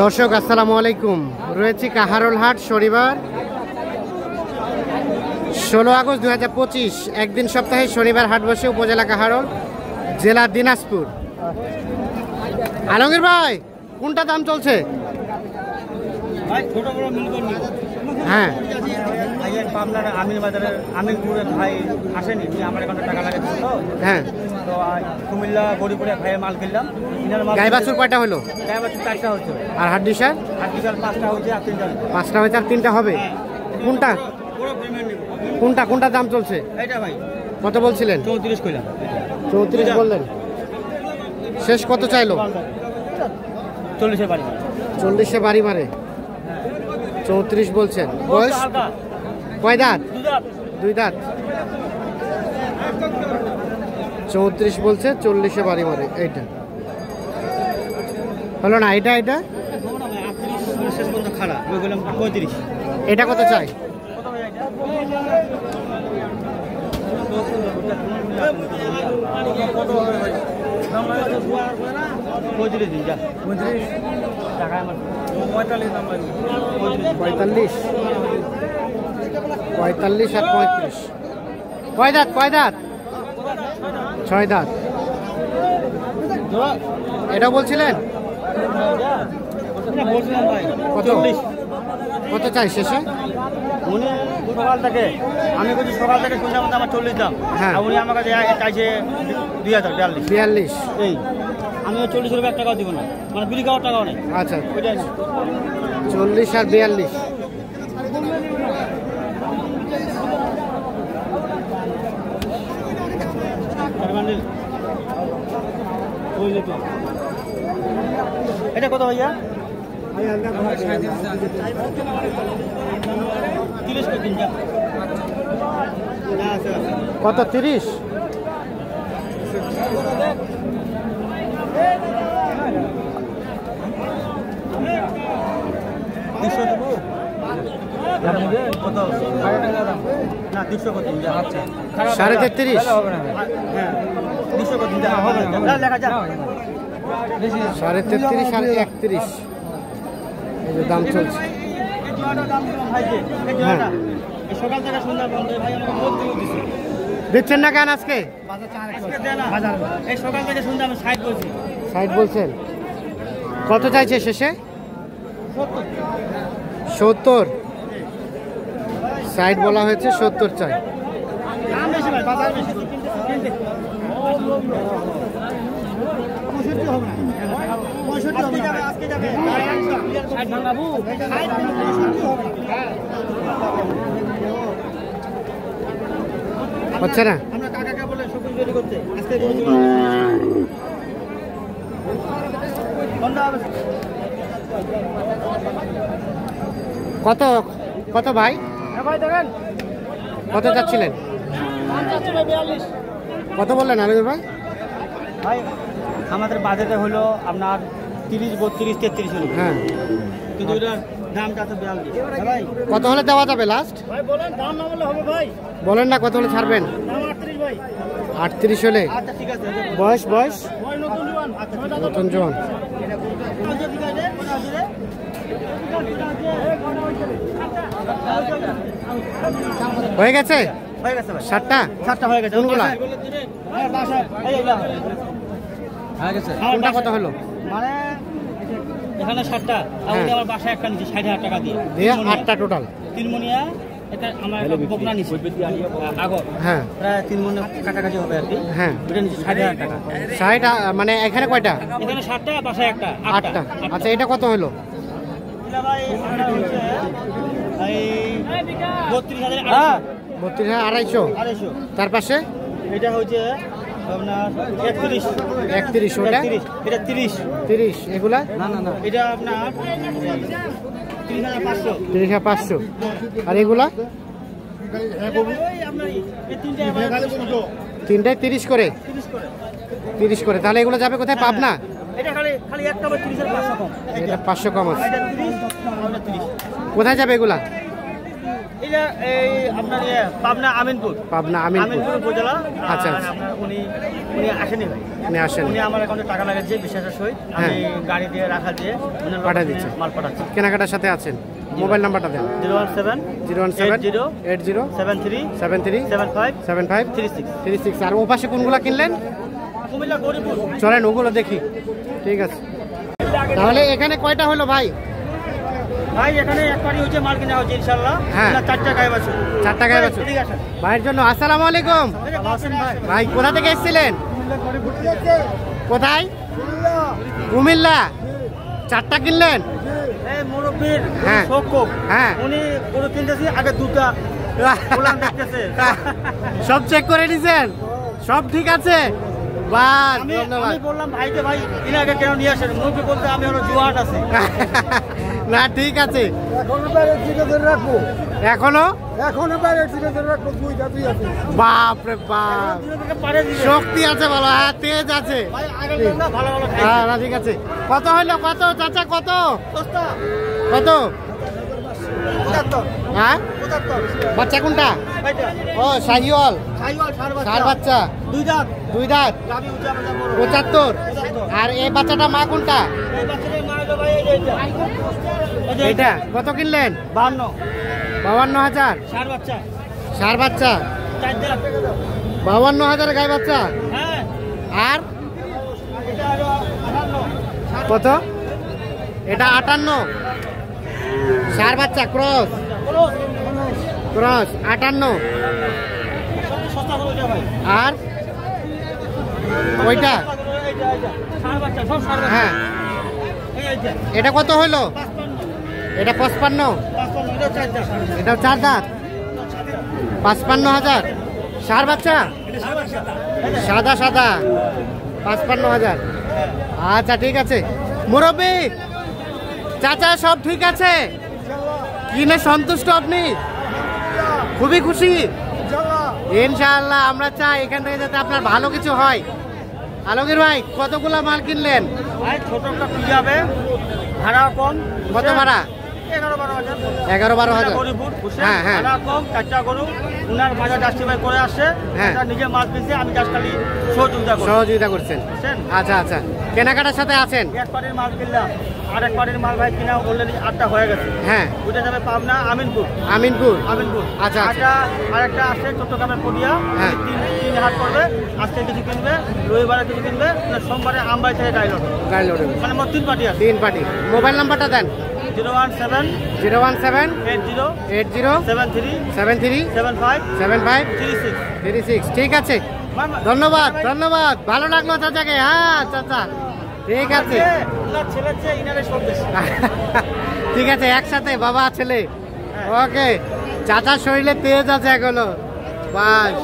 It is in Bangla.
দর্শক আসসালামু আলাইকুম। রয়েছি কাহারোল হাট, শনিবার 16 আগস্ট 2025। একদিন সপ্তাহে শনিবার হাট বসে উপজেলা কাহারোল, জেলা দিনাজপুর। আলমগীর ভাই, কোনটা দাম চলছে? হ্যাঁ, হ্যাঁ, কুমিল্লা গরিপুরে ভাইয়ের মাল কিনলাম। গাই বাছুর কয়টা হলো? গাই বাছুর 4টা হচ্ছে, আর হাড্ডিসার 5টা হচ্ছে, আর 3টা। 5টা হয়েছে, আর 3টা হবে। কোনটা কোনটা কোনটা দাম চলছে? এইটা ভাই কত বলছিলেন? 34 কইলাম। 34 বললেন, শেষ কত চাইলো? 40-এর বাড়ি। 40-এ বাড়ি মারে। 34 বলছেন। বয়স কয় দাঁত? 2 দাঁত। 34 বলছে, 40-এ বাড়ি মারে। এইটা হলো না? এটা এটা শেষ পর্যন্ত খারাপ, ওই গেলাম 35। এটা কত চাই? পঁয়তাল্লিশ আর 35। কয় দাঁত? কয় দাঁত? 6 দাঁত। এটা বলছিলেন কত? কত চাই শেষে? উনি সকাল থেকে, আমি বলছি সকাল থেকে শুনলাম আমার 40 দাম। হ্যাঁ, উনি আমার কাছে চাইছে 2042। এই আমি 40-এর এক টাকাও দিব না, মানে বিলি খাওয়ার টাকাও নেই। আচ্ছা, ওইটাই না। 40 আর 42। এটা কত ভাইয়া? 30 করে দিন। কত? 30? সাড়ে 33। সাড়ে 33 আর 31 এই যে দাম চলছে। সকাল থেকে সন্ধ্যা পর্যন্ত ভাই আমাকে বহুত দিন দিছে। দিচ্ছেন না কেন আজকে? এই সকাল থেকে সন্ধ্যা আমি 60 বলছি। 60 বলছেন। কত চাইছে শেষে? 70। 60 বলা হয়েছে, 70 চাই। দাম বেশি ভাই, বাজার বেশি। আজকে যাবে হচ্ছে না? আমরা কাকাকে বলে সবুজ তৈরি করতে আজকে কত কত ভাই? ভাই দেখেন কত চাচ্ছিলেন? 42। কত বললেন আলমগীর ভাই? ভাই আমাদের বাজেটে হলো আপনার 30, 32, 33 হলো। হ্যাঁ, কিন্তু এটার দামটা তো 42। ভাই কত হলে দেওয়া যাবে লাস্ট? ভাই বলেন, দাম না বললে হবে ভাই। বলেন না কত হলে ছাড়বেন? দাম 38 ভাই। 38 হলে? আচ্ছা ঠিক আছে। বয়স বয়স ওই নতুন জোয়ান। নতুন জোয়ান। হয়ে গেছে? হয়ে গেছে ভাই। 7টা? 7টা হয়ে গেছে। কোনগুলা? কোনটা কত হলো? মানে এখানে 7টা, আর উনি আমার বাসায় একটা নিচ্ছে 60,000 টাকা দিয়ে। 8টা টোটাল। 3 মনিয়া এটা আমার বকনা নিচ্ছে আগর। হ্যাঁ, প্রায় 3 মনে কাছাকাছি হবে আর কি। হ্যাঁ, ওটা নিচ্ছে 60,000 টাকা। 60 মানে এখানে কয়টা? এখানে 7টা, বাসায় একটা, 8টা। আচ্ছা, এটা কত হলো? এটা ভাই আপনার হচ্ছে এই 32,000। 32,250। তার পাশে এটা হচ্ছে আপনার 31। 31 ওটা? এটা 30। 30 এগুলা? না না না, এটা আপনার 30,500। 30,500। আর এগুলা? তিনটায় 30 করে। 30 করে। তাহলে এগুলো যাবে কোথায়? পাবনা? এটা খালি একটা 30,500 কম। এটা 500 কম আছে। এটা 30, ওটা 30। কোথায় যাবে এগুলা? এটা এই আপনার পাবনা আমিনপুর উপজেলা। আচ্ছা আপনার উনি আসেনি ভাই, উনি আমার অ্যাকাউন্টে টাকা লাগাচ্ছে বিশ্বাসের সহিত, আমি গাড়ি দিয়ে রাখা দিয়ে পাঠিয়ে দিচ্ছি, মাল পাঠাচ্ছি। কেনাকাটার সাথে আছেন, মোবাইল নাম্বারটা দেন। 017-80-73-75-36। আর ও পাশে কোনগুলো কিনলেন? চলেন ওগুলো দেখি। ঠিক আছে, তাহলে এখানে কয়টা হলো ভাই? ভাই এখানে একবারই হচ্ছে, মাল কিনা হচ্ছে ইনশাআল্লাহ। হ্যাঁ, 4টা গায়ে বাছু, 4টা গায়ে বাছু ভাইয়ের জন্য। আসসালামু আলাইকুম ভাই, কোথা থেকে এসেছিলেন? কোথায়? কুমিল্লা। 4টা কিনলেন? মুরব্বীর হ্যাঁ হ্যাঁ, উনি গরু কিনতেছি, আগে 2টা দেখতেছে। সব চেক করে নিছেন? সব ঠিক আছে? বাস, ধন্যবাদ। আমি বললাম ভাইকে, ভাই ইনাকে কেন নিয়ে আসেন? মুরব্বী বলতে আমি হলো জুয়াট আছে। না ঠিক আছে, এখনো বাপরে বাপ, শক্তি আছে বলো, হ্যাঁ তেজ আছে। হ্যাঁ না ঠিক আছে। কত হইলো? কত চাচা, কত কত? হ্যাঁ, বাচ্চা কোনটা? ও শাহিওয়াল, ষাঁড় বাচ্চা, 2 দাঁত, 75। আর এই বাচ্চাটা মা কোনটা? এটা কত কিনলেন? 52,000। ষাঁড় বাচ্চা 52,000 গায়ে বাচ্চা। আর কত? এটা 58। ষাঁড় বাচ্চা ক্রস 58। আর ওইটা? হ্যাঁ, এটা কত হইলো? এটা 55। এটাও 4 দাঁত, 55,000। ষাঁড় বাচ্চা সাদা 55,000। আচ্ছা ঠিক আছে মুরব্বী, চাচা সব ঠিক আছে? কিনে সন্তুষ্ট আপনি? খুবই খুশি ইনশাআল্লাহ। আমরা চাই এখান থেকে যাতে আপনার ভালো কিছু হয়। আলমগীর ভাই কতগুলা মাল কিনলেন? ভাই ছোট একটা যাবে, ভাড়া কম। কত ভাড়া? 11-12,000। হ্যাঁ হ্যাঁ, ভাড়া কম, 4টা গরু উনার বাজার জাস্টিফাই করে আসছে। হ্যাঁ, নিজে মাল কিনছে, আমি জাস্ট খালি সহযোগিতা করছেন। আচ্ছা আচ্ছা, কেনাকাটার সাথে আছেন? এক পাড়ির মাল কিনলাম, আর এক পাড়ির মাল ভাই কিনা অলরেডি 8টা হয়ে গেছে। হ্যাঁ, ওইটা যাবে পাবনা আমিনপুর। আচ্ছা আচ্ছা, আর একটা আসছে চট্টগ্রামের পটিয়া। হ্যাঁ, 3 হাট করবে। আজকে কিছু কিনবে, রবিবারে কিছু কিনবে, সোমবারে আমবাড়ি থেকে গাড়ি লোড, মানে মোট 3 পার্টি আছে। 3 পার্টি। মোবাইল নাম্বারটা দেন। 017-80-73-75-36। ঠিক আছে, ধন্যবাদ ধন্যবাদ, ভালো লাগলো চাচাকে। হ্যাঁ চাচা ঠিক আছে, ঠিক আছে, একসাথে বাবা ছেলে। ওকে, চাচার শরীরে তেজ আছে এখনো। বাস।